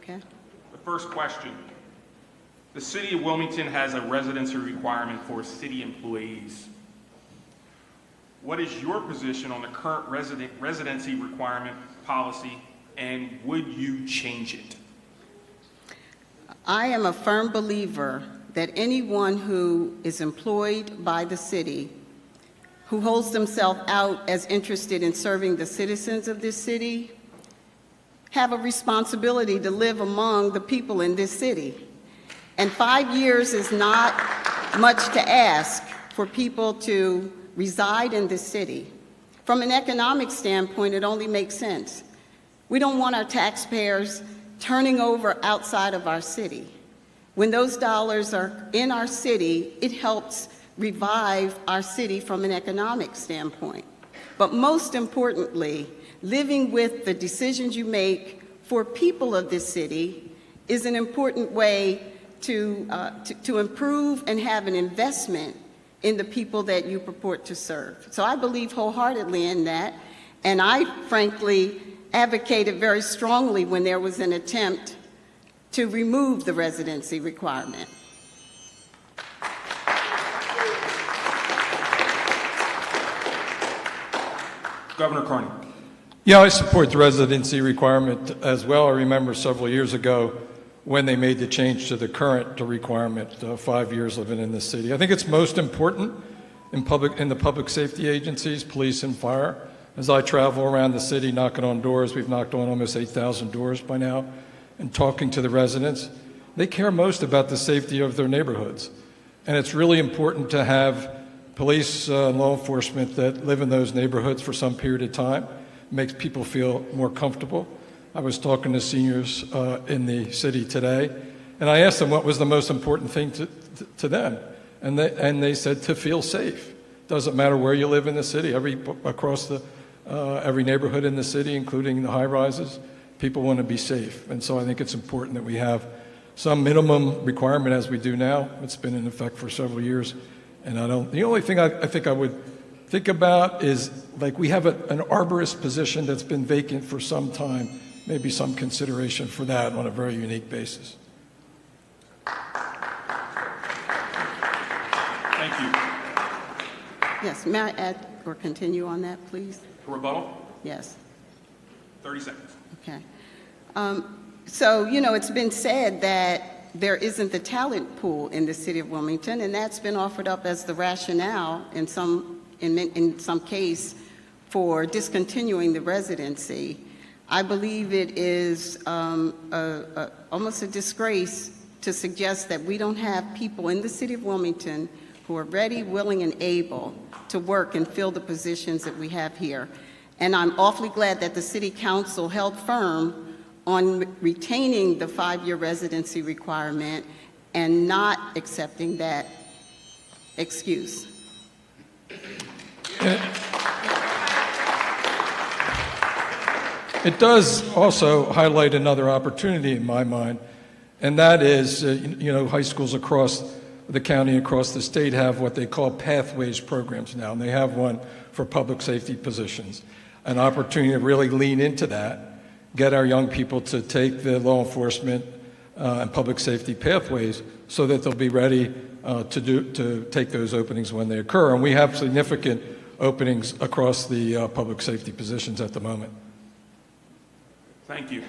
Okay. The first question. The city of Wilmington has a residency requirement for city employees. What is your position on the current residency requirement policy, and would you change it? I am a firm believer that anyone who is employed by the city, who holds themselves out as interested in serving the citizens of this city, have a responsibility to live among the people in this city. And 5 years is not much to ask for people to reside in this city. From an economic standpoint, it only makes sense. We don't want our taxpayers turning over outside of our city. When those dollars are in our city, it helps revive our city from an economic standpoint. But most importantly, living with the decisions you make for people of this city is an important way to improve and have an investment in the people that you purport to serve. So I believe wholeheartedly in that, and I frankly advocated very strongly when there was an attempt to remove the residency requirement. Governor Carney. Yeah, I support the residency requirement as well. I remember several years ago when they made the change to the current requirement, 5 years living in the city. I think it's most important in the public safety agencies, police and fire. As I travel around the city knocking on doors, we've knocked on almost 8,000 doors by now, and talking to the residents, they care most about the safety of their neighborhoods. And it's really important to have police and law enforcement that live in those neighborhoods for some period of time. It makes people feel more comfortable. I was talking to seniors in the city today, and I asked them what was the most important thing to them. And they said to feel safe. Doesn't matter where you live in the city, across every neighborhood in the city, including the high rises, people want to be safe. And so I think it's important that we have some minimum requirement as we do now. It's been in effect for several years. And the only thing I think I would think about is, like, we have an arborist position that's been vacant for some time, maybe some consideration for that on a very unique basis. Thank you. Yes, may I add or continue on that, please? Rebuttal? Yes. 30 seconds. Okay. So, you know, it's been said that there isn't the talent pool in the city of Wilmington, and that's been offered up as the rationale in some case for discontinuing the residency. I believe it is almost a disgrace to suggest that we don't have people in the city of Wilmington who are ready, willing, and able to work and fill the positions that we have here. And I'm awfully glad that the City Council held firm on retaining the 5-year residency requirement and not accepting that excuse. It does also highlight another opportunity in my mind, and that is, you know, high schools across the county, across the state have what they call pathways programs now, and they have one for public safety positions. An opportunity to really lean into that, get our young people to take the law enforcement and public safety pathways so that they'll be ready to take those openings when they occur. And we have significant openings across the public safety positions at the moment. Thank you.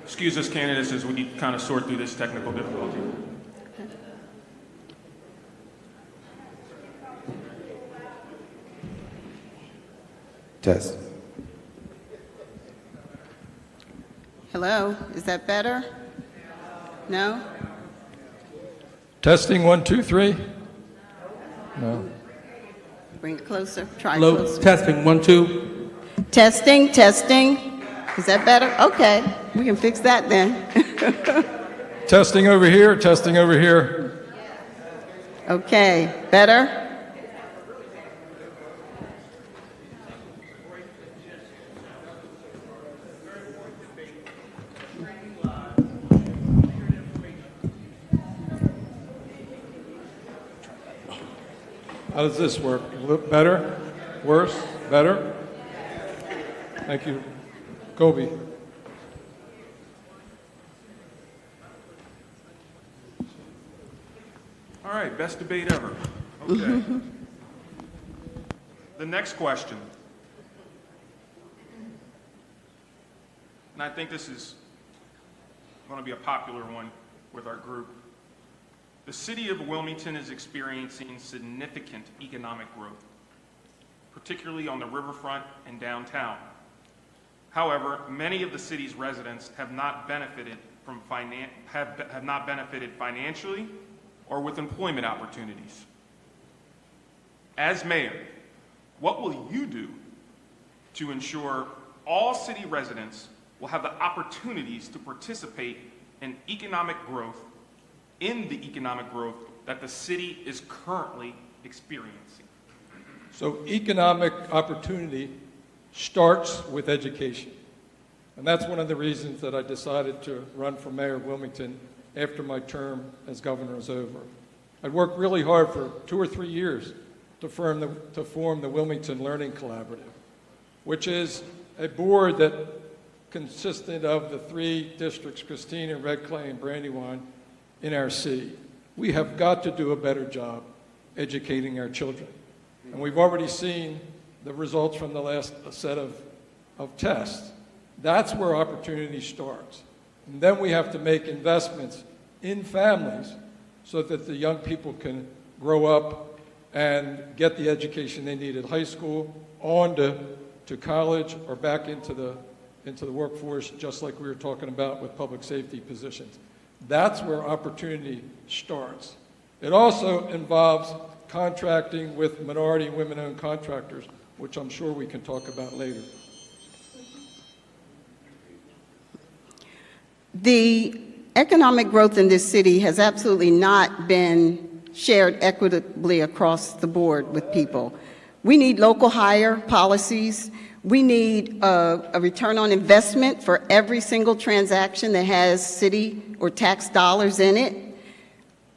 Excuse us, candidates, as we kind of sort through this technical difficulty. Test. Hello, is that better? No? Testing, 1, 2, 3. No. Bring it closer. Try Hello, closer. testing, 1, 2. Testing, testing. Is that better? Okay, we can fix that then. Testing over here, testing over here. Okay, better? How does this work? A little better? Worse? Better? Thank you. Kobe. All right, best debate ever. Okay. The next question, and I think this is going to be a popular one with our group. The city of Wilmington is experiencing significant economic growth, particularly on the riverfront and downtown. However, many of the city's residents have not benefited have not benefited financially or with employment opportunities. As mayor, what will you do to ensure all city residents will have the opportunities to participate in the economic growth that the city is currently experiencing? So economic opportunity starts with education. And that's one of the reasons that I decided to run for mayor of Wilmington after my term as governor is over. I'd worked really hard for 2 or 3 years to form the Wilmington Learning Collaborative, which is a board that consisted of the 3 districts, Christina, Red Clay, and Brandywine, in our city. We have got to do a better job educating our children. And we've already seen the results from the last set of tests. That's where opportunity starts. And then we have to make investments in families so that the young people can grow up and get the education they need at high school, on to college, or back into the workforce, just like we were talking about with public safety positions. That's where opportunity starts. It also involves contracting with minority and women-owned contractors, which I'm sure we can talk about later. The economic growth in this city has absolutely not been shared equitably across the board with people. We need local hire policies. We need a return on investment for every single transaction that has city or tax dollars in it.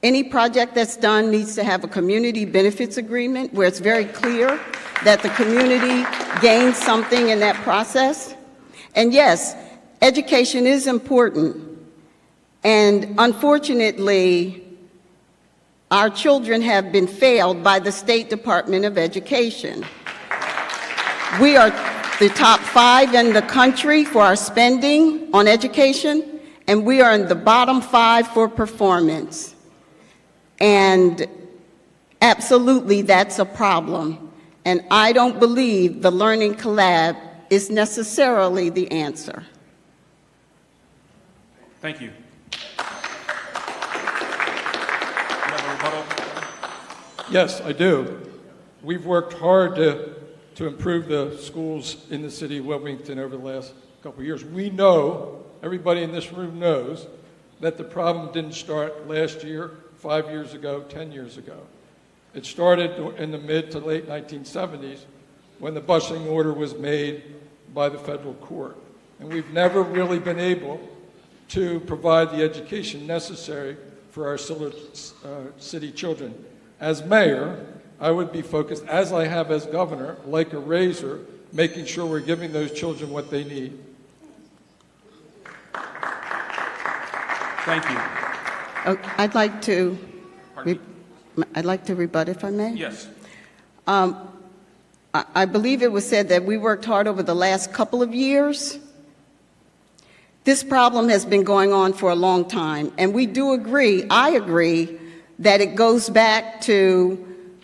Any project that's done needs to have a community benefits agreement where it's very clear that the community gains something in that process. And yes, education is important. And unfortunately, our children have been failed by the State Department of Education. We are the top 5 in the country for our spending on education, and we are in the bottom 5 for performance. And absolutely, that's a problem. And I don't believe the Learning Collab is necessarily the answer. Thank you. Rebuttal? Yes, I do. We've worked hard to improve the schools in the city of Wilmington over the last couple of years. We know, everybody in this room knows, that the problem didn't start last year, 5 years ago, 10 years ago. It started in the mid to late 1970s when the busing order was made by the federal court. And we've never really been able to provide the education necessary for our city children. As mayor, I would be focused, as I have as governor, like a razor, making sure we're giving those children what they need. Thank you. I'd like to rebut, if I may. Yes. I believe it was said that we worked hard over the last couple of years. This problem has been going on for a long time, and we do agree, I agree, that it goes back to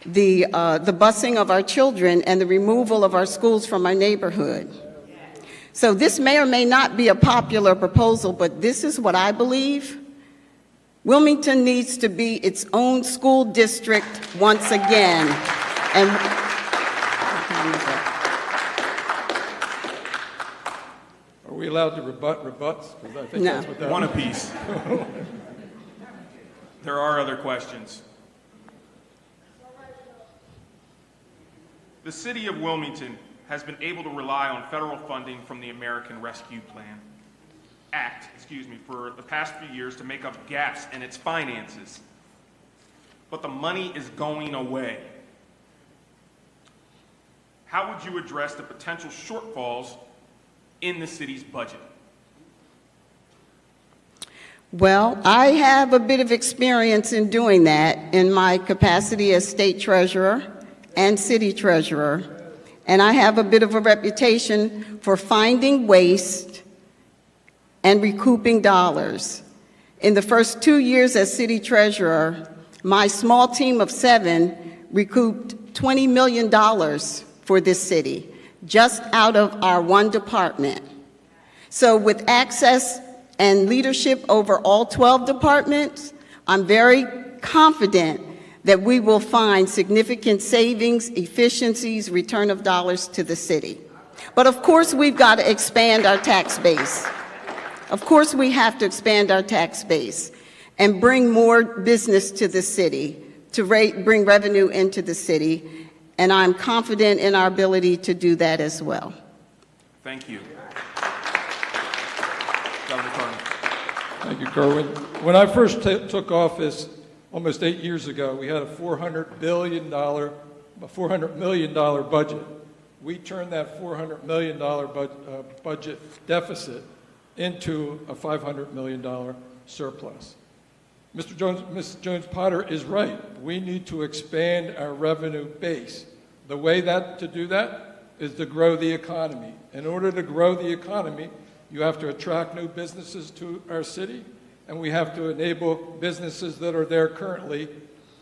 the busing of our children and the removal of our schools from our neighborhood. So this may or may not be a popular proposal, but this is what I believe. Wilmington needs to be its own school district once again. And Are we allowed to rebut rebuts? Because I think No. that's what that One apiece. There are other questions. The city of Wilmington has been able to rely on federal funding from the American Rescue Plan Act, for the past few years to make up gaps in its finances. But the money is going away. how would you address the potential shortfalls in the city's budget? Well, I have a bit of experience in doing that in my capacity as state treasurer and city treasurer, and I have a bit of a reputation for finding waste and recouping dollars. In the first 2 years as city treasurer, my small team of 7 recouped $20 million for this city, just out of our one department. So with access and leadership over all 12 departments, I'm very confident that we will find significant savings, efficiencies, return of dollars to the city. But of course, we've got to expand our tax base. Of course, we have to expand our tax base and bring more business to the city, to bring revenue into the city, and I'm confident in our ability to do that as well. Thank you. Governor Carter. Thank you, Kerwin. When I first took office almost 8 years ago, we had a $400 million budget. We turned that $400 million budget deficit into a $500 million surplus. Ms. Jones-Potter is right. We need to expand our revenue base. The way to do that is to grow the economy. In order to grow the economy, you have to attract new businesses to our city, and we have to enable businesses that are there currently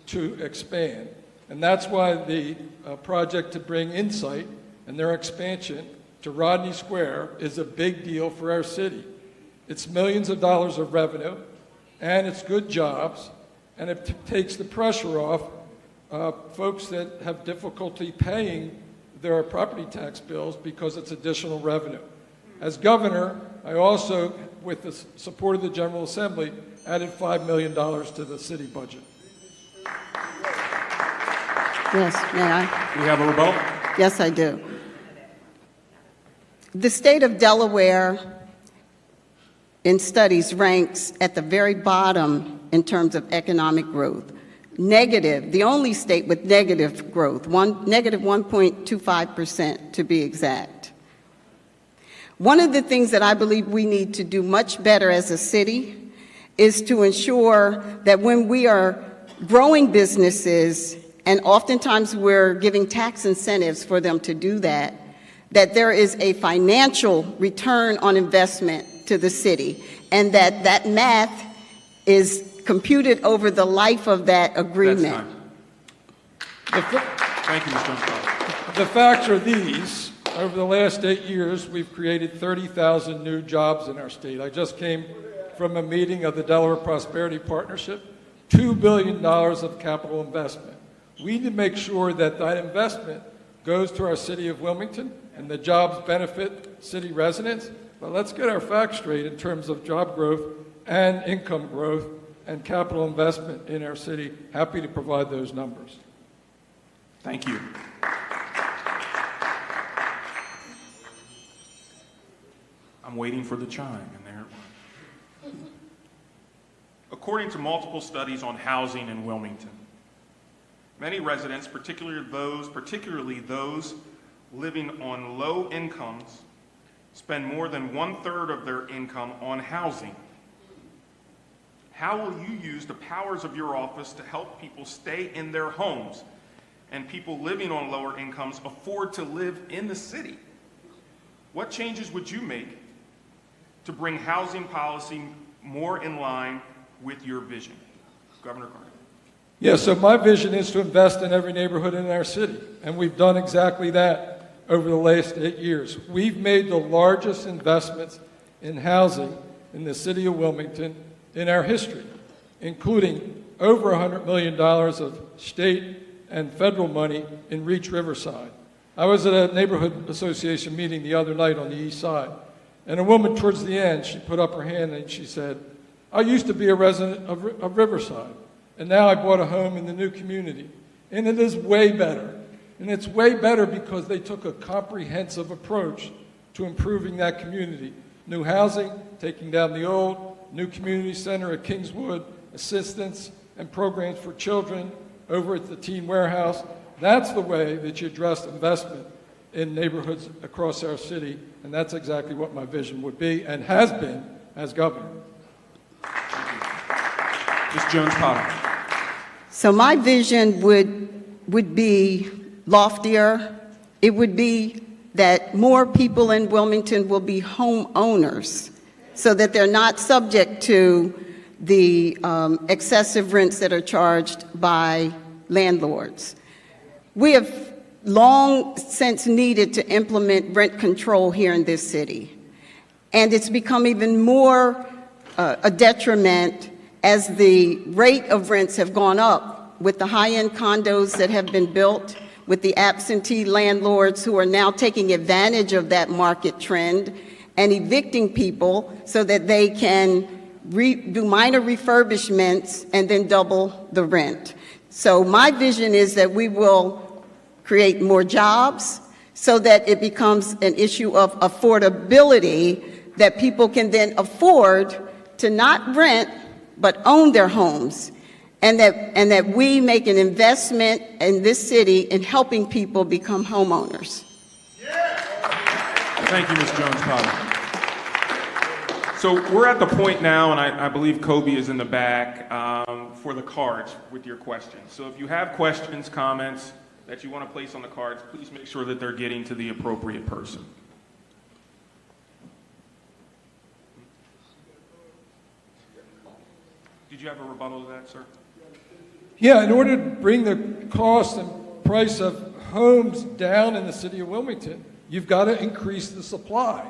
to expand. And that's why the project to bring Insight and their expansion to Rodney Square is a big deal for our city. It's millions of dollars of revenue, and it's good jobs, and it takes the pressure off folks that have difficulty paying their property tax bills because it's additional revenue. As governor, I also, with the support of the General Assembly, added $5 million to the city budget. Yes, may I? Do we have a rebuttal? Yes, I do. The state of Delaware in studies ranks at the very bottom in terms of economic growth. Negative, the only state with negative growth, negative 1.25% to be exact. One of the things that I believe we need to do much better as a city is to ensure that when we are growing businesses, and oftentimes we're giving tax incentives for them to do that, that there is a financial return on investment to the city, and that math is computed over the life of that agreement. That's time. Thank you, Ms. Jones-Potter. The facts are these. Over the last 8 years, we've created 30,000 new jobs in our state. I just came from a meeting of the Delaware Prosperity Partnership, $2 billion of capital investment. We need to make sure that that investment goes to our city of Wilmington and the jobs benefit city residents. But let's get our facts straight in terms of job growth and income growth and capital investment in our city. Happy to provide those numbers. Thank you. I'm waiting for the chime, and there it was. According to multiple studies on housing in Wilmington, many residents, particularly those living on low incomes, spend more than 1/3 of their income on housing. How will you use the powers of your office to help people stay in their homes and people living on lower incomes afford to live in the city? What changes would you make to bring housing policy more in line with your vision? Governor Carter. Yeah, so my vision is to invest in every neighborhood in our city, and we've done exactly that over the last 8 years. We've made the largest investments in housing in the city of Wilmington in our history, including over $100 million of state and federal money in Reach Riverside. I was at a neighborhood association meeting the other night on the east side, and a woman towards the end, she put up her hand and she said, I used to be a resident of Riverside, and now I bought a home in the new community, and it is way better. And it's way better because they took a comprehensive approach to improving that community. New housing, taking down the old, new community center at Kingswood, assistance and programs for children over at the Teen Warehouse. That's the way that you address investment in neighborhoods across our city, and that's exactly what my vision would be and has been as governor. Ms. Jones-Potter. So my vision would be loftier. It would be that more people in Wilmington will be homeowners so that they're not subject to the excessive rents that are charged by landlords. We have long since needed to implement rent control here in this city, and it's become even more a detriment as the rate of rents have gone up with the high-end condos that have been built, with the absentee landlords who are now taking advantage of that market trend and evicting people so that they can do minor refurbishments and then double the rent. So my vision is that we will create more jobs so that it becomes an issue of affordability, that people can then afford to not rent but own their homes, and that we make an investment in this city in helping people become homeowners. Thank you, Ms. Jones-Potter. So we're at the point now, and I believe Kobe is in the back, for the cards with your questions. So if you have questions, comments that you want to place on the cards, please make sure that they're getting to the appropriate person. Did you have a rebuttal to that, sir? Yeah, in order to bring the cost and price of homes down in the city of Wilmington, you've got to increase the supply.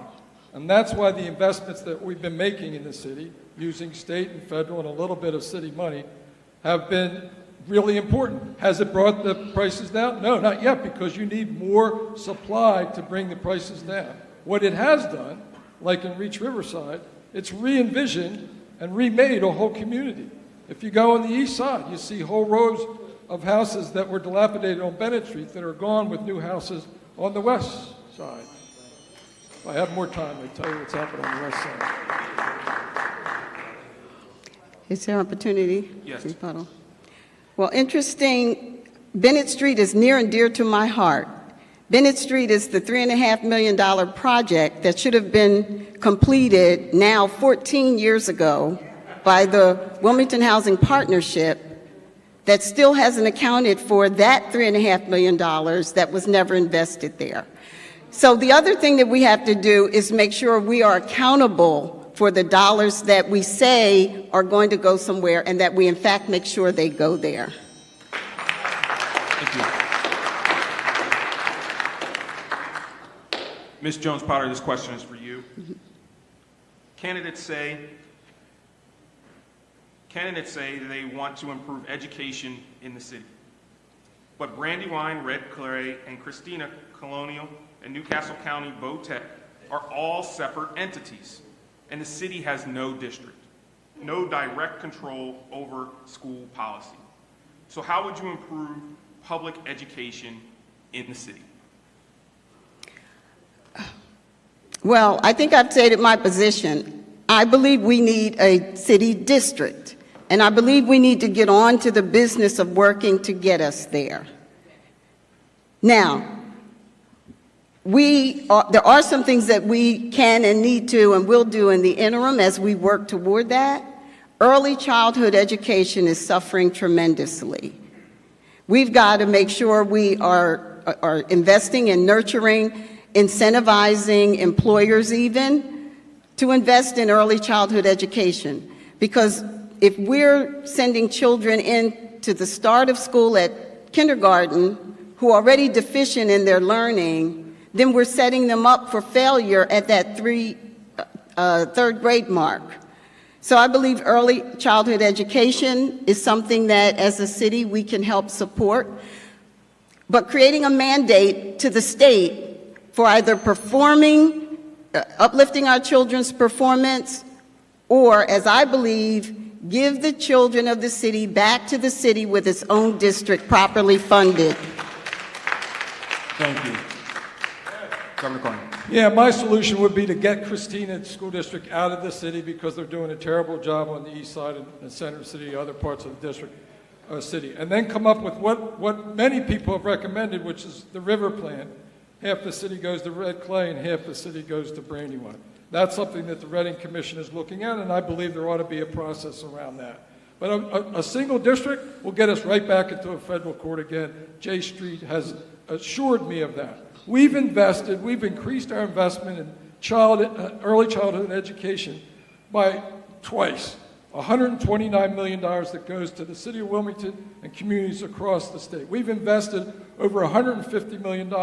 And that's why the investments that we've been making in the city, using state and federal and a little bit of city money, have been really important. Has it brought the prices down? No, not yet, because you need more supply to bring the prices down. What it has done, like in Reach Riverside, it's re-envisioned and remade a whole community. If you go on the east side, you see whole rows of houses that were dilapidated on Bennett Street that are gone with new houses on the west side. If I have more time, I'll tell you what's happening on the west side. Is there opportunity? Yes. Rebuttal? Well, interesting, Bennett Street is near and dear to my heart. Bennett Street is the $3.5 million project that should have been completed now 14 years ago by the Wilmington Housing Partnership that still hasn't accounted for that $3.5 million that was never invested there. So the other thing that we have to do is make sure we are accountable for the dollars that we say are going to go somewhere and that we in fact make sure they go there. Thank you. Ms. Jones-Potter, this question is for you. Candidates say they want to improve education in the city. But Brandywine, Red Clay, and Christina Colonial, and Newcastle County Vo-Tech are all separate entities, and the city has no district, no direct control over school policy. So how would you improve public education in the city? Well, I think I've stated my position. I believe we need a city district, and I believe we need to get on to the business of working to get us there. Now, there are some things that we can and need to and will do in the interim as we work toward that. Early childhood education is suffering tremendously. We've got to make sure we are investing in nurturing, incentivizing employers even to invest in early childhood education. Because if we're sending children into the start of school at kindergarten who are already deficient in their learning, then we're setting them up for failure at that third grade mark. So I believe early childhood education is something that as a city we can help support. But creating a mandate to the state for either performing, uplifting our children's performance, or, as I believe, give the children of the city back to the city with its own district properly funded. Thank you. Governor Carney. Yeah, my solution would be to get Christina School District out of the city because they're doing a terrible job on the east side and the center of the city, other parts of the district city, and then come up with what many people have recommended, which is the river plan, half the city goes to Red Clay and half the city goes to Brandywine. That's something that the Reading Commission is looking at, and I believe there ought to be a process around that. But a single district will get us right back into a federal court again. J Street has assured me of that. We've increased our investment in early childhood education by twice. $129 million that goes to the city of Wilmington and communities across the state. We've invested over $150 million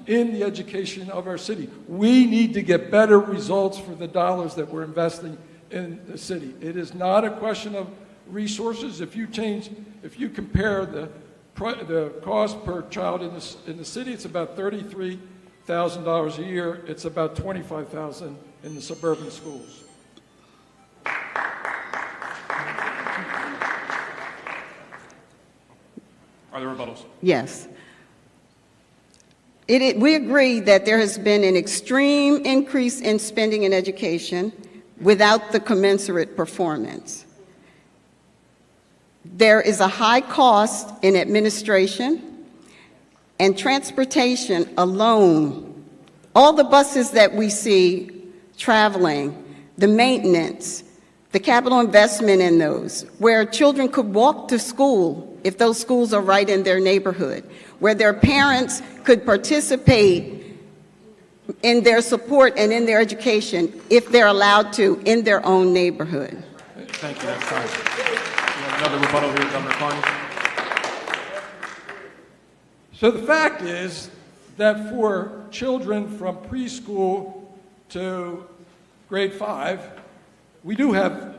in the education of our city. We need to get better results for the dollars that we're investing in the city. It is not a question of resources. If you compare the cost per child in the city, it's about $33,000 a year. It's about $25,000 in the suburban schools. Are there rebuttals? Yes. We agree that there has been an extreme increase in spending in education without the commensurate performance. There is a high cost in administration and transportation alone. All the buses that we see traveling, the maintenance, the capital investment in those, where children could walk to school if those schools are right in their neighborhood, where their parents could participate in their support and in their education if they're allowed to in their own neighborhood. Thank you. That's time. We have another rebuttal here, Governor Carney. So the fact is that for children from preschool to grade 5, we do have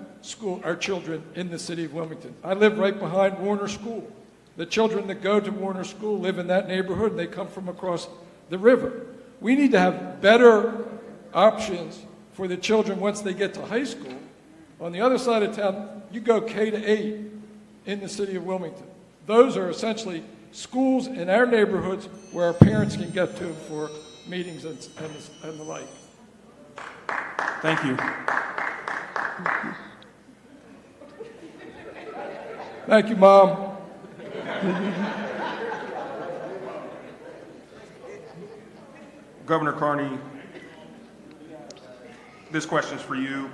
our children in the city of Wilmington. I live right behind Warner School. The children that go to Warner School live in that neighborhood, and they come from across the river. We need to have better options for the children once they get to high school. On the other side of town, you go K to 8 in the city of Wilmington. Those are essentially schools in our neighborhoods where our parents can get to for meetings and the like. Thank you. Thank you, Mom. Governor Carney, this question is for you.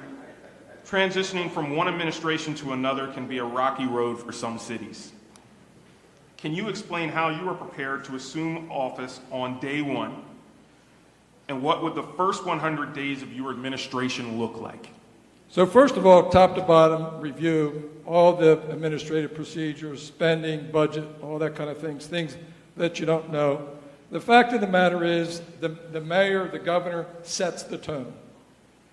Transitioning from one administration to another can be a rocky road for some cities. Can you explain how you are prepared to assume office on day one, and what would the first 100 days of your administration look like? So first of all, top to bottom, review all the administrative procedures, spending, budget, all that kind of things that you don't know. The fact of the matter is the mayor, the governor, sets the tone,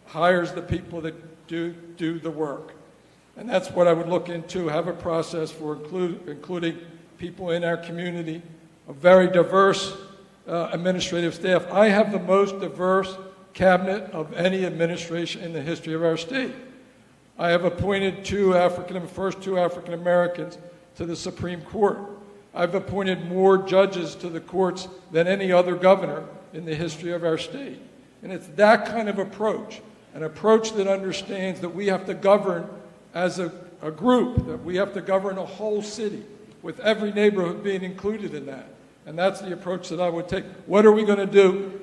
hires the people that do the work. And that's what I would look into, have a process for including people in our community, a very diverse administrative staff. I have the most diverse cabinet of any administration in the history of our state. I have appointed first two African Americans to the Supreme Court. I've appointed more judges to the courts than any other governor in the history of our state. And it's that kind of approach, an approach that understands that we have to govern as a group, that we have to govern a whole city, with every neighborhood being included in that. And that's the approach that I would take. What are we going to do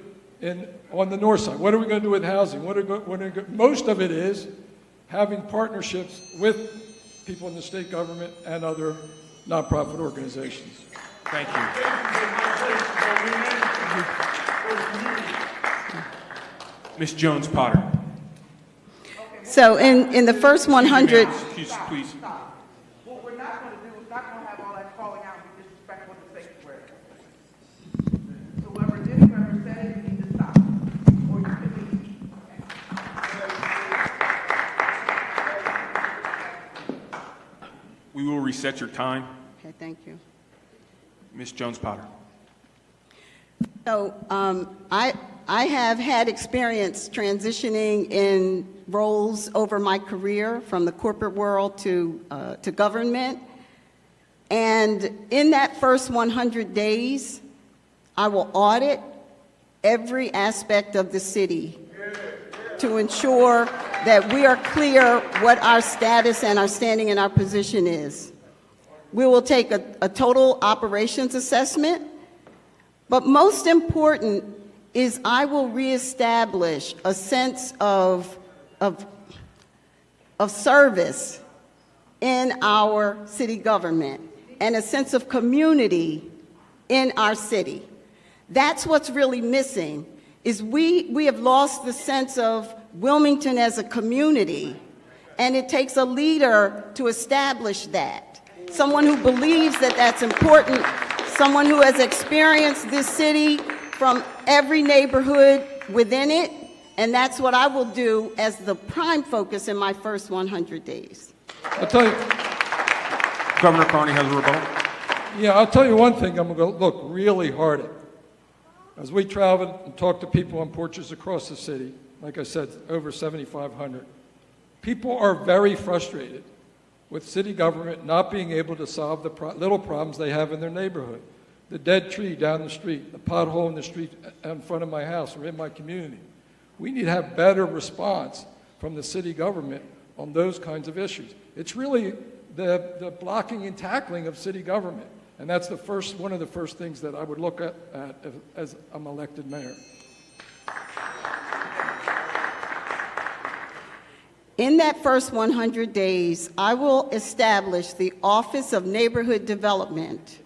on the north side? What are we going to do with housing? Most of it is having partnerships with people in the state government and other nonprofit organizations. Thank you. Ms. Jones-Potter. So in the first 100... Excuse, please. What we're not going to do is not going to have all that calling out and be disrespectful to the sanctuary. So whoever did it, whoever said it, you need to stop. Or you can leave. We will reset your time. Okay, thank you. Ms. Jones-Potter. So I have had experience transitioning in roles over my career from the corporate world to government. And in that first 100 days, I will audit every aspect of the city to ensure that we are clear what our status and our standing and our position is. We will take a total operations assessment. But most important is I will reestablish a sense of service in our city government and a sense of community in our city. That's what's really missing, is we have lost the sense of Wilmington as a community, and it takes a leader to establish that. Someone who believes that that's important, someone who has experienced this city from every neighborhood within it, and that's what I will do as the prime focus in my first 100 days. I'll tell you, Governor Carney has a rebuttal. yeah, I'll tell you one thing I'm going to look really hard at. As we traveled and talked to people on porches across the city, like I said, over 7,500, people are very frustrated with city government not being able to solve the little problems they have in their neighborhood. The dead tree down the street, the pothole in the street in front of my house or in my community. We need to have better response from the city government on those kinds of issues. It's really the blocking and tackling of city government. And that's one of the first things that I would look at as I'm elected mayor. In that first 100 days, I will establish the Office of Neighborhood Development,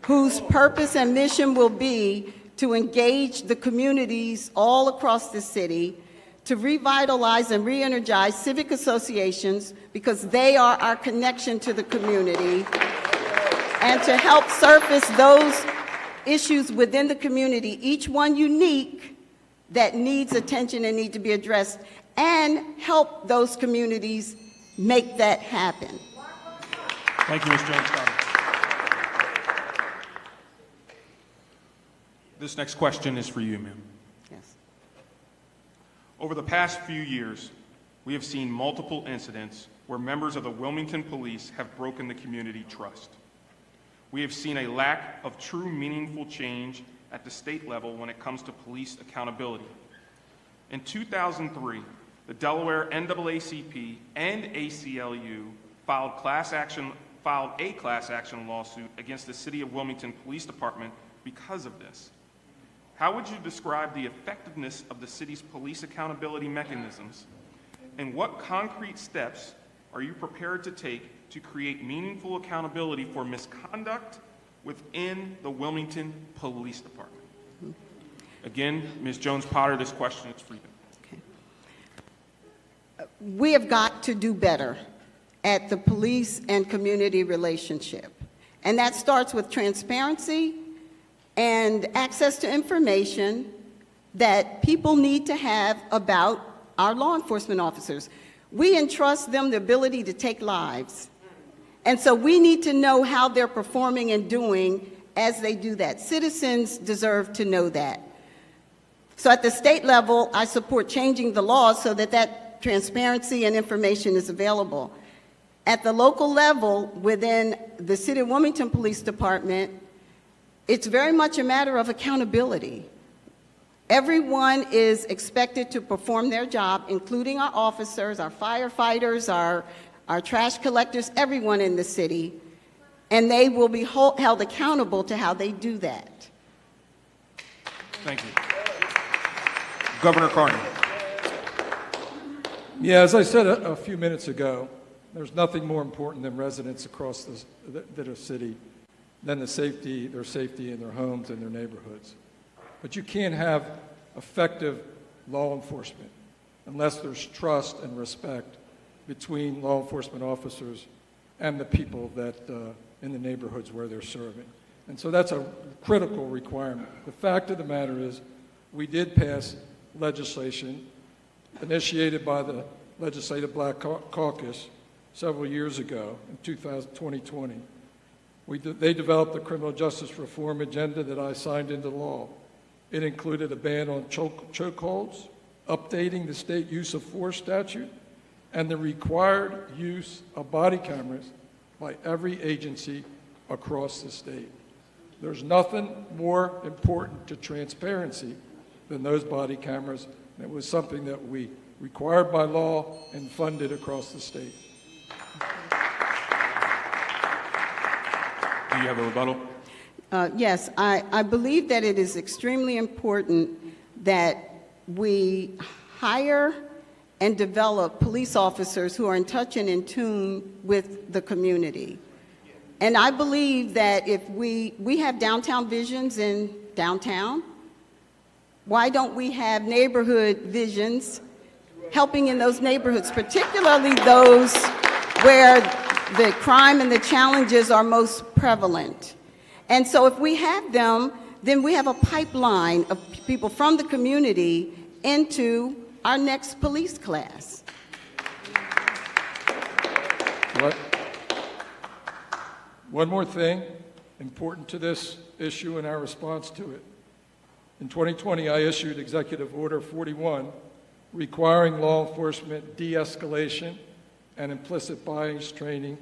whose purpose and mission will be to engage the communities all across the city, to revitalize and re-energize civic associations because they are our connection to the community, and to help surface those issues within the community, each one unique, that needs attention and need to be addressed, and help those communities make that happen. Thank you, Ms. Jones-Carter. This next question is for you, ma'am. Yes. Over the past few years, we have seen multiple incidents where members of the Wilmington Police have broken the community trust. We have seen a lack of true meaningful change at the state level when it comes to police accountability. In 2003, the Delaware NAACP and ACLU filed a class action lawsuit against the City of Wilmington Police Department because of this. How would you describe the effectiveness of the city's police accountability mechanisms, and what concrete steps are you prepared to take to create meaningful accountability for misconduct within the Wilmington Police Department? Again, Ms. Jones-Potter, this question is for you. Okay. We have got to do better at the police and community relationship. And that starts with transparency and access to information that people need to have about our law enforcement officers. We entrust them the ability to take lives. And so we need to know how they're performing and doing as they do that. Citizens deserve to know that. So at the state level, I support changing the laws so that that transparency and information is available. At the local level, within the City of Wilmington Police Department, it's very much a matter of accountability. Everyone is expected to perform their job, including our officers, our firefighters, our trash collectors, everyone in the city, and they will be held accountable to how they do that. Thank you. Governor Carney. Yeah, as I said a few minutes ago, there's nothing more important than residents across the city than their safety in their homes and their neighborhoods. But you can't have effective law enforcement unless there's trust and respect between law enforcement officers and the people that in the neighborhoods where they're serving. And so that's a critical requirement. The fact of the matter is we did pass legislation initiated by the Legislative Black Caucus several years ago in 2020. They developed the criminal justice reform agenda that I signed into law. It included a ban on chokeholds, updating the state use of force statute, and the required use of body cameras by every agency across the state. There's nothing more important to transparency than those body cameras. And it was something that we required by law and funded across the state. Do you have a rebuttal? Yes, I believe that it is extremely important that we hire and develop police officers who are in touch and in tune with the community. And I believe that if we have downtown visions in downtown, why don't we have neighborhood visions helping in those neighborhoods, particularly those where the crime and the challenges are most prevalent? And so if we have them, then we have a pipeline of people from the community into our next police class. One more thing important to this issue and our response to it. In 2020, I issued Executive Order 41, requiring law enforcement de-escalation and implicit bias training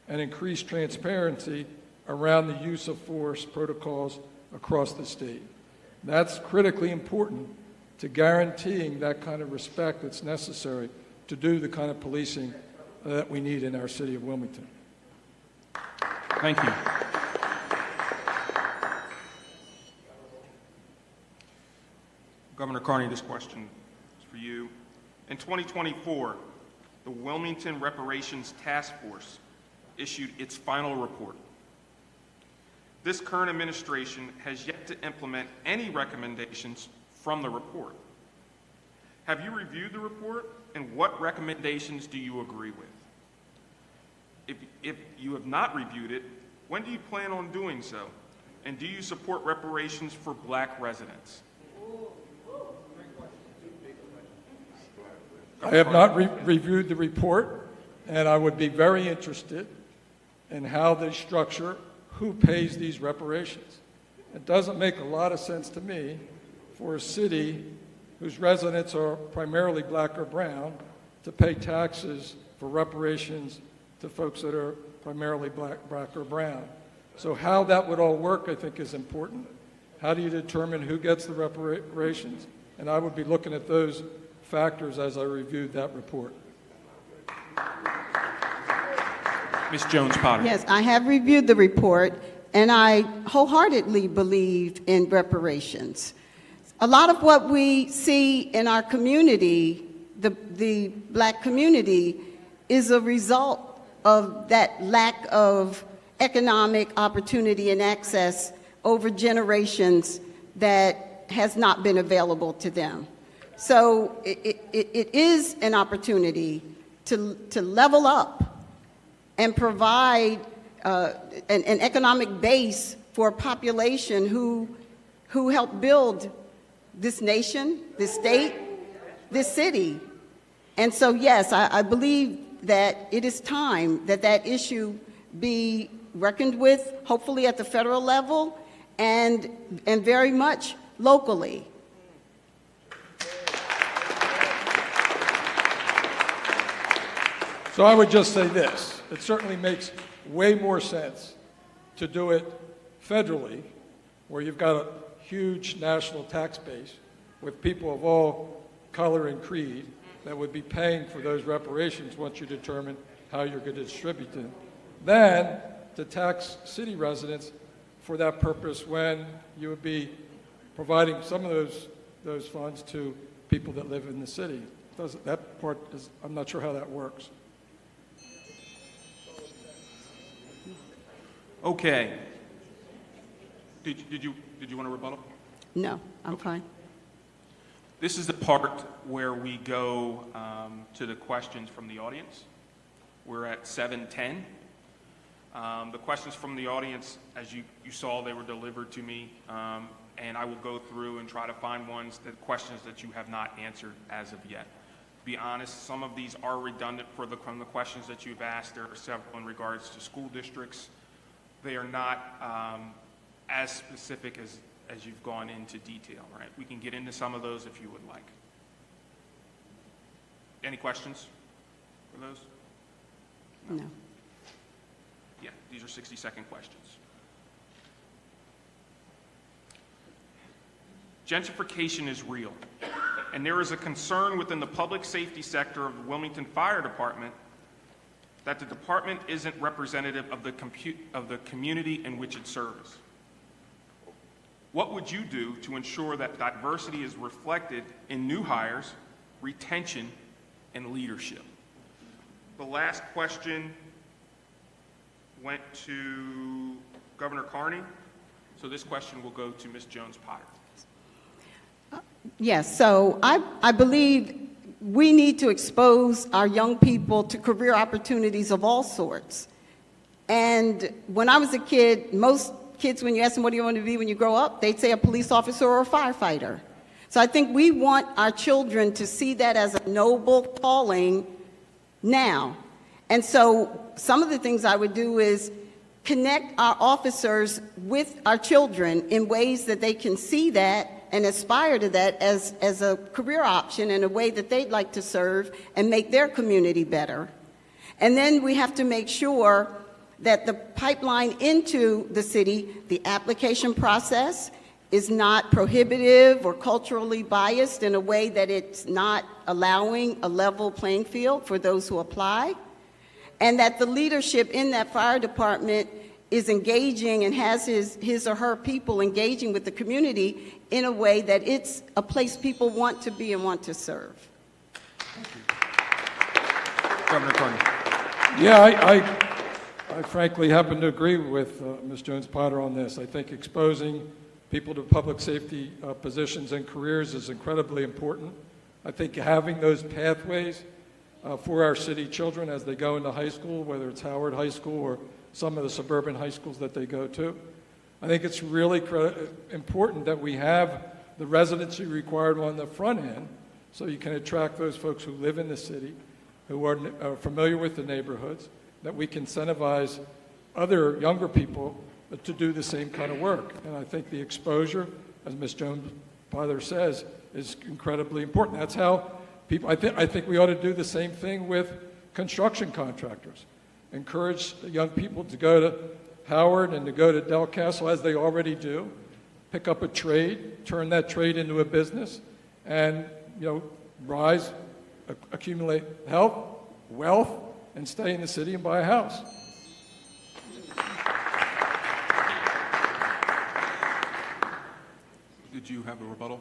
and increased transparency around the use of force protocols across the state. That's critically important to guaranteeing that kind of respect that's necessary to do the kind of policing that we need in our city of Wilmington. Thank you. Governor Carney, this question is for you. In 2024, the Wilmington Reparations Task Force issued its final report. This current administration has yet to implement any recommendations from the report. Have you reviewed the report, and what recommendations do you agree with? If you have not reviewed it, when do you plan on doing so? And do you support reparations for Black residents? I have not reviewed the report, and I would be very interested in how they structure who pays these reparations. It doesn't make a lot of sense to me for a city whose residents are primarily Black or brown to pay taxes for reparations to folks that are primarily black or brown. So how that would all work, I think, is important. How do you determine who gets the reparations? And I would be looking at those factors as I reviewed that report. Ms. Jones-Potter. Yes, I have reviewed the report, and I wholeheartedly believe in reparations. A lot of what we see in our community, the Black community, is a result of that lack of economic opportunity and access over generations that has not been available to them. So it is an opportunity to level up and provide an economic base for a population who helped build this nation, this state, this city. And so, yes, I believe that it is time that that issue be reckoned with, hopefully at the federal level and very much locally. So I would just say this. It certainly makes way more sense to do it federally, where you've got a huge national tax base with people of all color and creed that would be paying for those reparations once you determine how you're going to distribute them, than to tax city residents for that purpose when you would be providing some of those funds to people that live in the city. That part is, I'm not sure how that works. Okay. Did you want to rebuttal? No, I'm fine. This is the part where we go to the questions from the audience. We're at 7:10. The questions from the audience, as you saw, they were delivered to me, and I will go through and try to find questions that you have not answered as of yet. To be honest, some of these are redundant from the questions that you've asked. There are several in regards to school districts. They are not as specific as you've gone into detail, right? We can get into some of those if you would like. Any questions for those? No. Yeah, these are 60-second questions. Gentrification is real, and there is a concern within the public safety sector of the Wilmington Fire Department that the department isn't representative of the community in which it serves. What would you do to ensure that diversity is reflected in new hires, retention, and leadership? The last question went to Governor Carney, so this question will go to Ms. Jones-Potter. Yes, so I believe we need to expose our young people to career opportunities of all sorts. And when I was a kid, most kids, when you ask them what do you want to be when you grow up, they'd say a police officer or a firefighter. So I think we want our children to see that as a noble calling now. And so some of the things I would do is connect our officers with our children in ways that they can see that and aspire to that as a career option in a way that they'd like to serve and make their community better. And then we have to make sure that the pipeline into the city, the application process, is not prohibitive or culturally biased in a way that it's not allowing a level playing field for those who apply, and that the leadership in that fire department is engaging and has his or her people engaging with the community in a way that it's a place people want to be and want to serve. Governor Carney. Yeah, I frankly happen to agree with Ms. Jones-Potter on this. I think exposing people to public safety positions and careers is incredibly important. I think having those pathways for our city children as they go into high school, whether it's Howard High School or some of the suburban high schools that they go to, I think it's really important that we have the residency required on the front end so you can attract those folks who live in the city, who are familiar with the neighborhoods, that we can incentivize other younger people to do the same kind of work. And I think the exposure, as Ms. Jones-Potter says, is incredibly important. That's how people, I think we ought to do the same thing with construction contractors. Encourage young people to go to Howard and to go to Del Castle, as they already do, pick up a trade, turn that trade into a business, and rise, accumulate health, wealth, and stay in the city and buy a house. Did you have a rebuttal?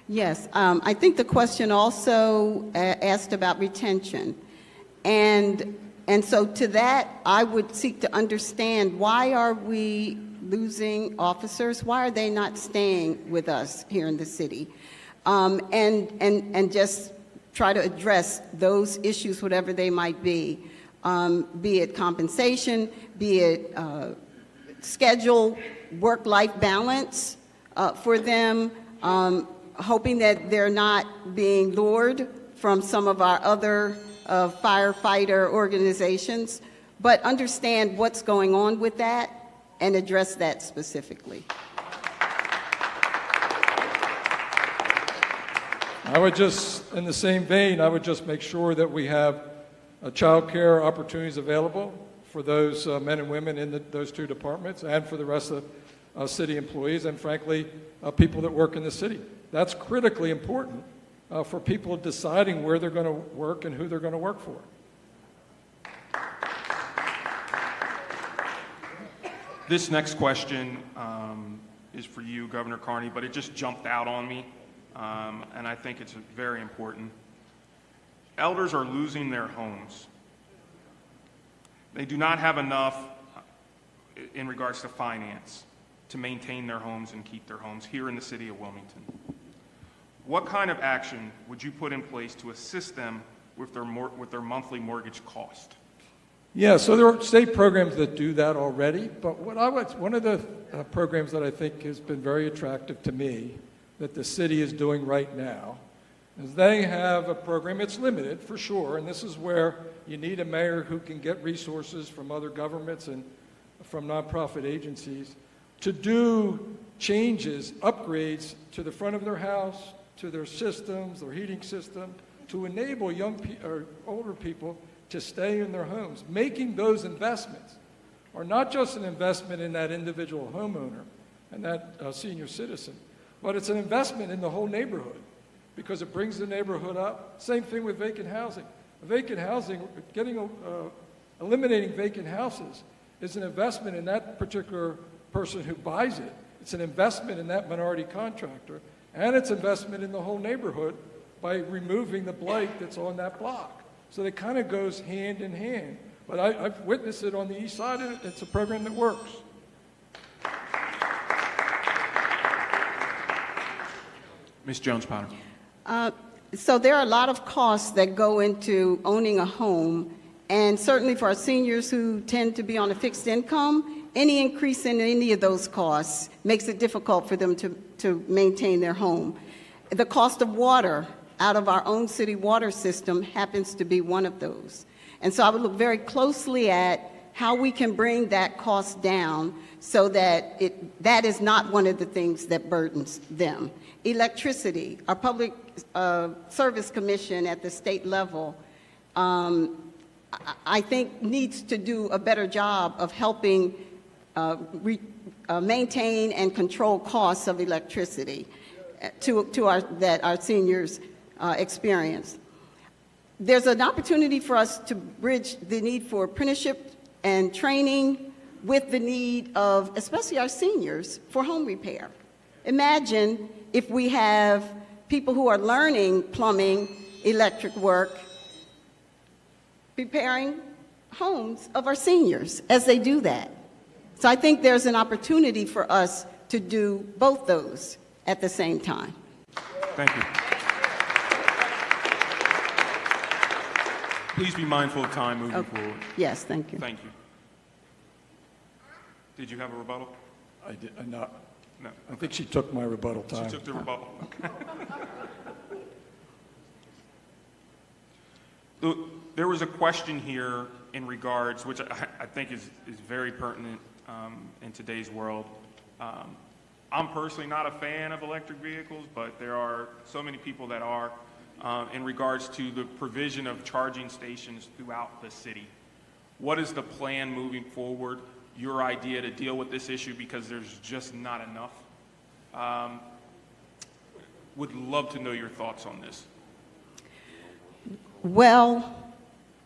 Yes, I think the question also asked about retention. And so to that, I would seek to understand, why are we losing officers? Why are they not staying with us here in the city? And just try to address those issues, whatever they might be it compensation, be it schedule, work-life balance for them, hoping that they're not being lured from some of our other firefighter organizations, but understand what's going on with that and address that specifically. I would just, in the same vein, I would just make sure that we have child care opportunities available for those men and women in those two departments and for the rest of city employees and, frankly, people that work in the city. That's critically important for people deciding where they're going to work and who they're going to work for. This next question is for you, Governor Carney, but it just jumped out on me, and I think it's very important. Elders are losing their homes. They do not have enough in regards to finance to maintain their homes and keep their homes here in the city of Wilmington. What kind of action would you put in place to assist them with their monthly mortgage cost? Yeah, so there are state programs that do that already, but one of the programs that I think has been very attractive to me that the city is doing right now is they have a program. It's limited for sure, and this is where you need a mayor who can get resources from other governments and from nonprofit agencies to do changes, upgrades to the front of their house, to their systems, their heating system, to enable older people to stay in their homes. Making those investments are not just an investment in that individual homeowner and that senior citizen, but it's an investment in the whole neighborhood because it brings the neighborhood up. Same thing with vacant housing. Vacant housing, eliminating vacant houses is an investment in that particular person who buys it It's an investment in that minority contractor, and it's investment in the whole neighborhood by removing the blight that's on that block. So it kind of goes hand in hand. But I've witnessed it on the east side, and it's a program that works. Ms. Jones-Potter. So there are a lot of costs that go into owning a home, and certainly for our seniors who tend to be on a fixed income, any increase in any of those costs makes it difficult for them to maintain their home. The cost of water out of our own city water system happens to be one of those. And so I would look very closely at how we can bring that cost down so that that is not one of the things that burdens them. Electricity, our Public Service Commission at the state level, I think needs to do a better job of helping maintain and control costs of electricity that our seniors experience. There's an opportunity for us to bridge the need for apprenticeship and training with the need of, especially our seniors, for home repair. Imagine if we have people who are learning plumbing, electric work, preparing homes of our seniors as they do that. So I think there's an opportunity for us to do both those at the same time. Thank you. Please be mindful of time moving forward. Yes, thank you. Thank you. Did you have a rebuttal? I did not. No. I think she took my rebuttal time. She took the rebuttal. There was a question here in regards, which I think is very pertinent in today's world. I'm personally not a fan of electric vehicles, but there are so many people that are, in regards to the provision of charging stations throughout the city. What is the plan moving forward? Your idea to deal with this issue, because there's just not enough. Would love to know your thoughts on this. Well,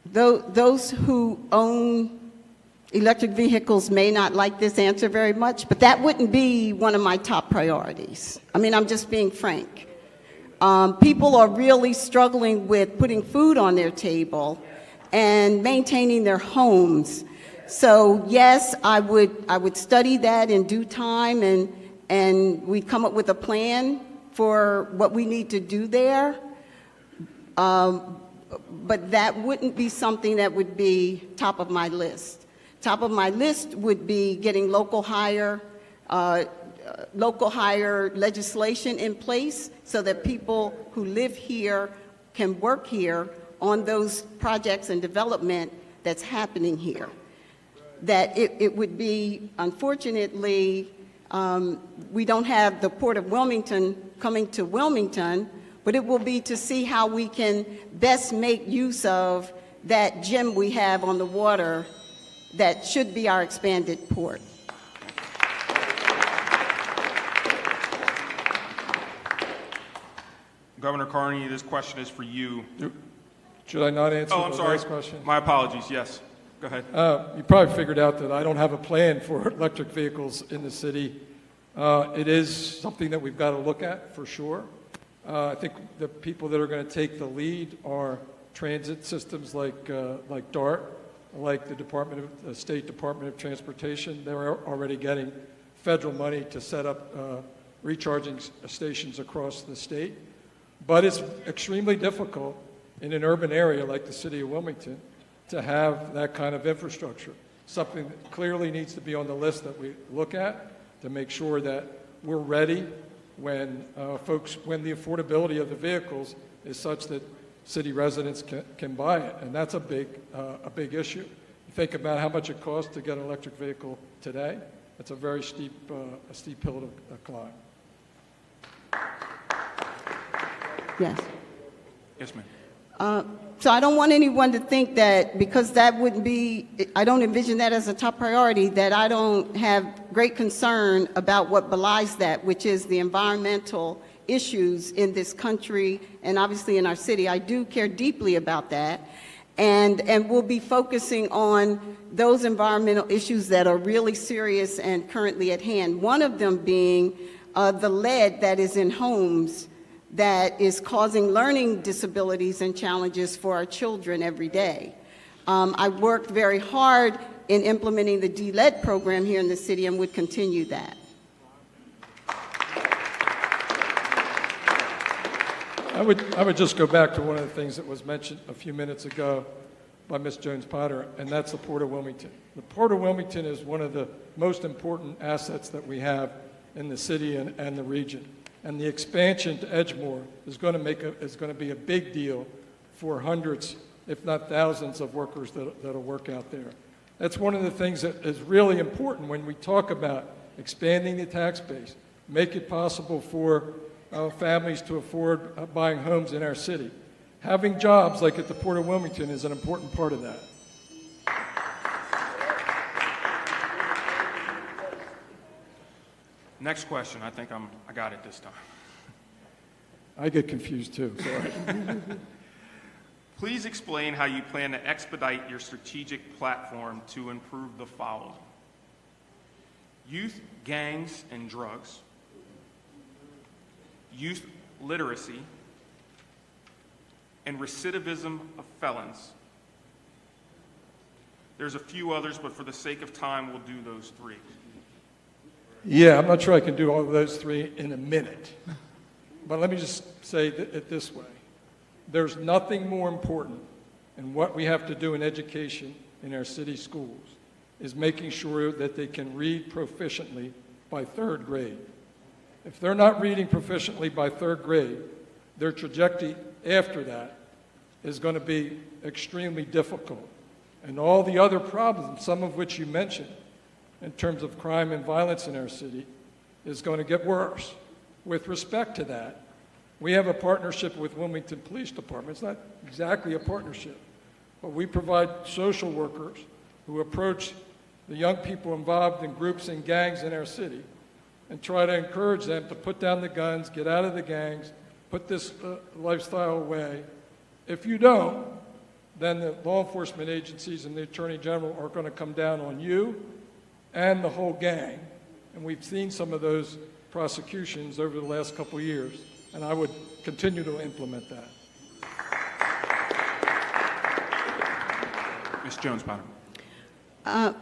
those who own electric vehicles may not like this answer very much, but that wouldn't be one of my top priorities. I mean, I'm just being frank. People are really struggling with putting food on their table and maintaining their homes. So yes, I would study that in due time, and we'd come up with a plan for what we need to do there. But that wouldn't be something that would be top of my list. Top of my list would be getting local hire legislation in place so that people who live here can work here on those projects and development that's happening here. That it would be, unfortunately, we don't have the Port of Wilmington coming to Wilmington, but it will be to see how we can best make use of that gem we have on the water that should be our expanded port. Governor Carney, this question is for you. Should I not answer Oh, I'm the sorry. last question? My apologies. Yes. Go ahead. You probably figured out that I don't have a plan for electric vehicles in the city. It is something that we've got to look at for sure. I think the people that are going to take the lead are transit systems like DART, like the State Department of Transportation. They're already getting federal money to set up recharging stations across the state. But it's extremely difficult in an urban area like the city of Wilmington to have that kind of infrastructure. Something that clearly needs to be on the list that we look at to make sure that we're ready when when the affordability of the vehicles is such that city residents can buy it, and that's a big issue. You think about how much it costs to get an electric vehicle today. It's a very steep hill to climb. Yes. Yes, ma'am. So I don't want anyone to think that because that wouldn't be, I don't envision that as a top priority, that I don't have great concern about what belies that, which is the environmental issues in this country and obviously in our city. I do care deeply about that. And we'll be focusing on those environmental issues that are really serious and currently at hand. One of them being the lead that is in homes that is causing learning disabilities and challenges for our children every day. I worked very hard in implementing the DLED program here in the city and would continue that. I would just go back to one of the things that was mentioned a few minutes ago by Ms. Jones-Potter, and that's the Port of Wilmington. The Port of Wilmington is one of the most important assets that we have in the city and the region. And the expansion to Edgemoor is going to be a big deal for hundreds, if not thousands, of workers that'll work out there. That's one of the things that is really important when we talk about expanding the tax base, make it possible for families to afford buying homes in our city. Having jobs like at the Port of Wilmington is an important part of that. Next question. I think I got it this time. I get confused too, sorry. Please explain how you plan to expedite your strategic platform to improve the following: youth gangs and drugs, youth literacy, and recidivism of felons. There's a few others, but for the sake of time, we'll do those three. Yeah, I'm not sure I can do all of those three in a minute. But let me just say it this way. There's nothing more important in what we have to do in education in our city schools is making sure that they can read proficiently by third grade. If they're not reading proficiently by third grade, their trajectory after that is going to be extremely difficult. And all the other problems, some of which you mentioned, in terms of crime and violence in our city, is going to get worse. With respect to that, we have a partnership with Wilmington Police Department. It's not exactly a partnership, but we provide social workers who approach the young people involved in groups and gangs in our city and try to encourage them to put down the guns, get out of the gangs, put this lifestyle away. If you don't, then the law enforcement agencies and the Attorney General are going to come down on you and the whole gang. And we've seen some of those prosecutions over the last couple of years, and I would continue to implement that. Ms. Jones-Potter.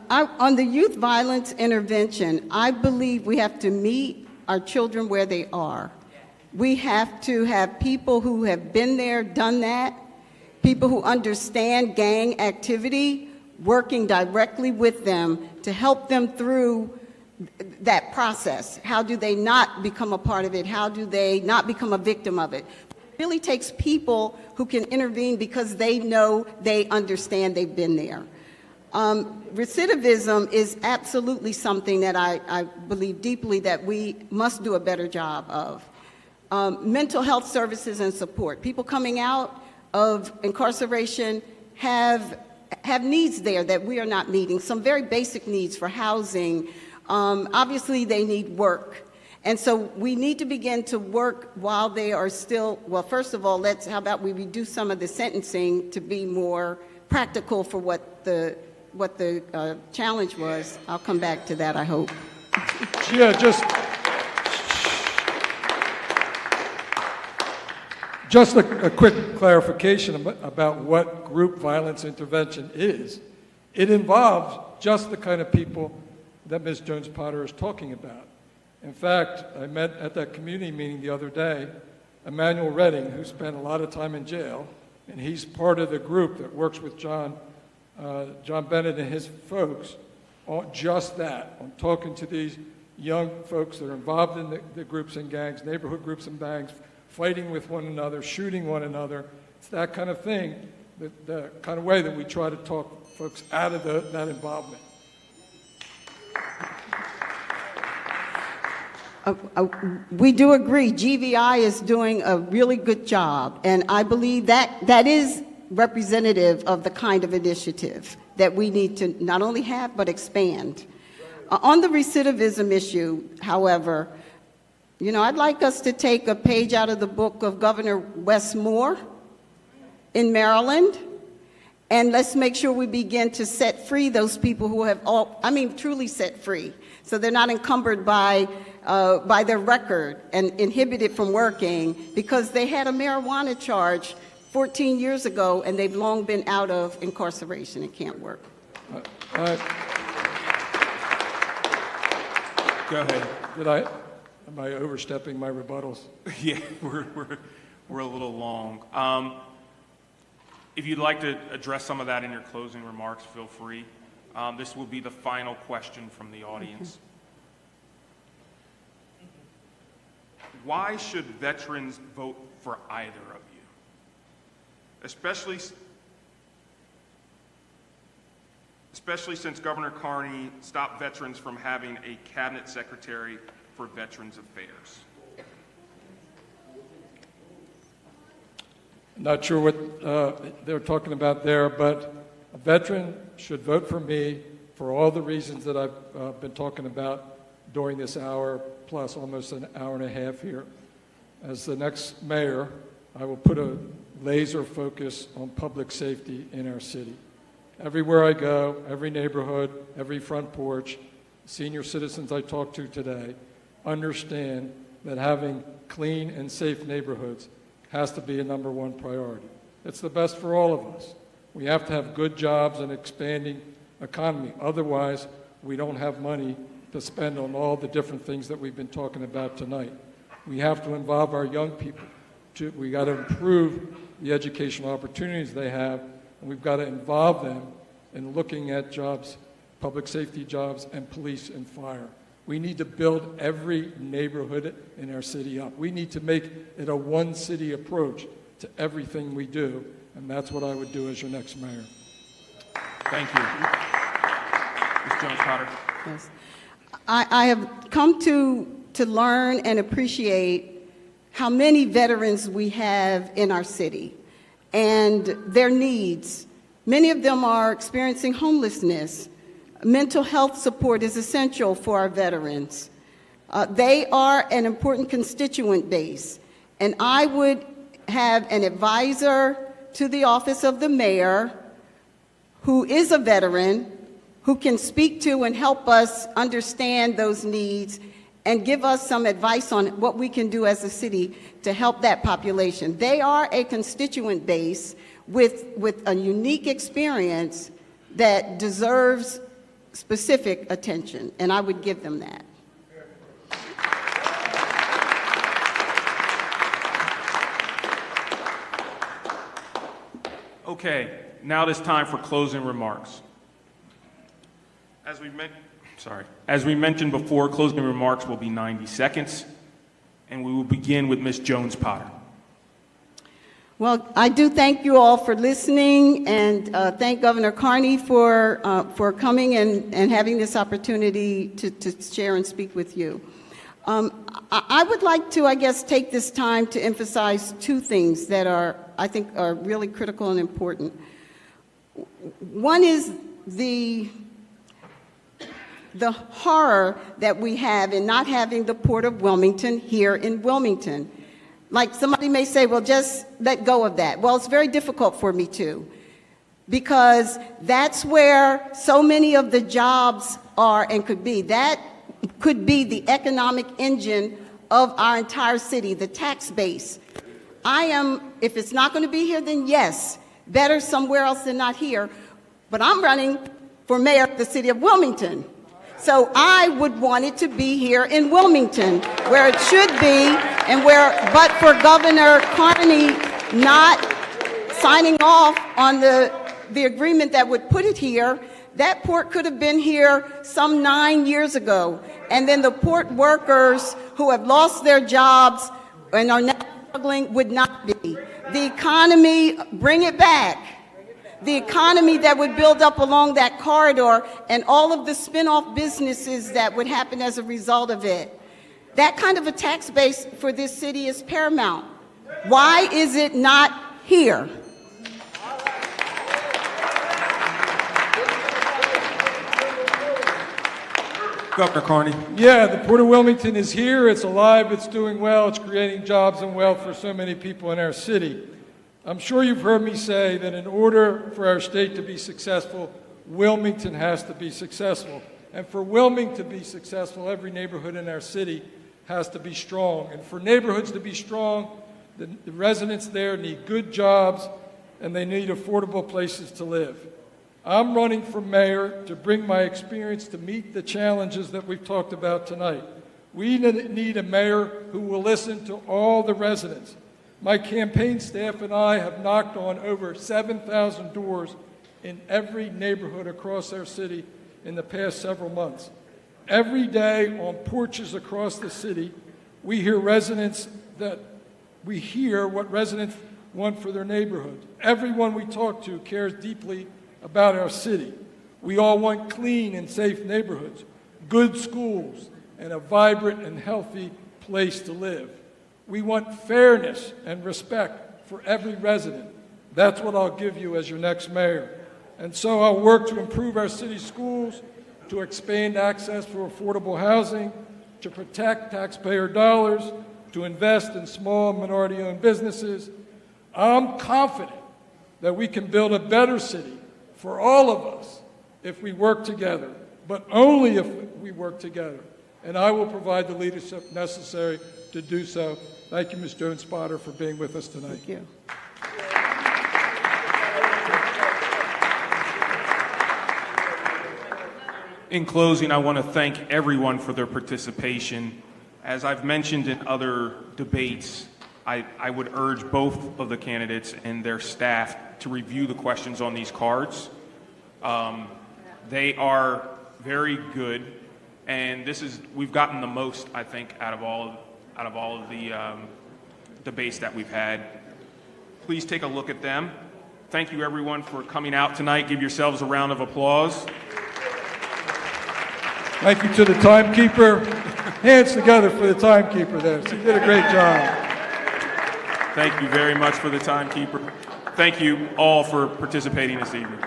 On the youth violence intervention, I believe we have to meet our children where they are. We have to have people who have been there, done that, people who understand gang activity, working directly with them to help them through that process. How do they not become a part of it? How do they not become a victim of it? It really takes people who can intervene because they know, they understand, they've been there. Recidivism is absolutely something that I believe deeply that we must do a better job of. Mental health services and support. People coming out of incarceration have needs there that we are not meeting, some very basic needs for housing. Obviously, they need work. And so we need to begin to work while they are still, well, first of all, how about we reduce some of the sentencing to be more practical for what the challenge was. I'll come back to that, I hope. Yeah, just a quick clarification about what group violence intervention is. It involves just the kind of people that Ms. Jones-Potter is talking about. In fact, I met at that community meeting the other day Emmanuel Redding, who spent a lot of time in jail, and he's part of the group that works with John Bennett and his folks on just that, on talking to these young folks that are involved in the groups and gangs, neighborhood groups and gangs, fighting with one another, shooting one another. It's that kind of thing, the kind of way that we try to talk folks out of that involvement. We do agree. GVI is doing a really good job, and I believe that is representative of the kind of initiative that we need to not only have, but expand. On the recidivism issue, however, I'd like us to take a page out of the book of Governor Wes Moore in Maryland. And let's make sure we begin to set free those people who have truly set free, so they're not encumbered by their record and inhibited from working because they had a marijuana charge 14 years ago and they've long been out of incarceration and can't work. Go ahead. Am I overstepping my rebuttals? Yeah, we're a little long. If you'd like to address some of that in your closing remarks, feel free. This will be the final question from the audience. Why should veterans vote for either of you? Especially since Governor Carney stopped veterans from having a cabinet secretary for Veterans Affairs. Not sure what they're talking about there, but a veteran should vote for me for all the reasons that I've been talking about during this hour, plus almost an hour and a half here. As the next mayor, I will put a laser focus on public safety in our city. Everywhere I go, every neighborhood, every front porch, senior citizens I talk to today understand that having clean and safe neighborhoods has to be a number one priority. It's the best for all of us. We have to have good jobs and expanding economy. Otherwise, we don't have money to spend on all the different things that we've been talking about tonight. We have to involve our young people. We got to improve the educational opportunities they have, and we've got to involve them in looking at jobs, public safety jobs, and police and fire. We need to build every neighborhood in our city up. We need to make it a one city approach to everything we do, and that's what I would do as your next mayor. Thank you. Ms. Jones-Potter. Yes. I have come to learn and appreciate how many veterans we have in our city and their needs. Many of them are experiencing homelessness. Mental health support is essential for our veterans. They are an important constituent base, and I would have an advisor to the office of the mayor who is a veteran, who can speak to and help us understand those needs and give us some advice on what we can do as a city to help that population. They are a constituent base with a unique experience that deserves specific attention, and I would give them that. Okay, now it is time for closing remarks. As we mentioned before, closing remarks will be 90 seconds, and we will begin with Ms. Jones-Potter. Well, I do thank you all for listening, and thank Governor Carney for coming and having this opportunity to share and speak with you. I would like to, take this time to emphasize two things that I think are really critical and important. One is the horror that we have in not having the Port of Wilmington here in Wilmington. Like somebody may say, well, just let go of that. Well, it's very difficult for me too, because that's where so many of the jobs are and could be. That could be the economic engine of our entire city, the tax base. If it's not going to be here, then yes, better somewhere else than not here. But I'm running for mayor of the city of Wilmington. So I would want it to be here in Wilmington, where it should be, and but for Governor Carney not signing off on the agreement that would put it here, that port could have been here some 9 years ago. And then the port workers who have lost their jobs and are now struggling would not be. The economy, bring it back. The economy that would build up along that corridor and all of the spin-off businesses that would happen as a result of it. That kind of a tax base for this city is paramount. Why is it not here? Governor Carney. Yeah, the Port of Wilmington is here. It's alive. It's doing well. It's creating jobs and wealth for so many people in our city. I'm sure you've heard me say that in order for our state to be successful, Wilmington has to be successful. And for Wilmington to be successful, every neighborhood in our city has to be strong. And for neighborhoods to be strong, the residents there need good jobs and they need affordable places to live. I'm running for mayor to bring my experience to meet the challenges that we've talked about tonight. We need a mayor who will listen to all the residents. My campaign staff and I have knocked on over 7,000 doors in every neighborhood across our city in the past several months. Every day on porches across the city, we hear what residents want for their neighborhood. Everyone we talk to cares deeply about our city. We all want clean and safe neighborhoods, good schools, and a vibrant and healthy place to live. We want fairness and respect for every resident. That's what I'll give you as your next mayor. And so I'll work to improve our city schools, to expand access for affordable housing, to protect taxpayer dollars, to invest in small and minority-owned businesses. I'm confident that we can build a better city for all of us if we work together, but only if we work together. And I will provide the leadership necessary to do so. Thank you, Ms. Jones-Spotter, for being with us tonight. Thank you. In closing, I want to thank everyone for their participation. As I've mentioned in other debates, I would urge both of the candidates and their staff to review the questions on these cards. They are very good, and we've gotten the most, I think, out of all of the debates that we've had. Please take a look at them. Thank you, everyone, for coming out tonight. Give yourselves a round of applause. Thank you to the timekeeper. Hands together for the timekeeper there. She did a great job. Thank you very much for the timekeeper. Thank you all for participating this evening.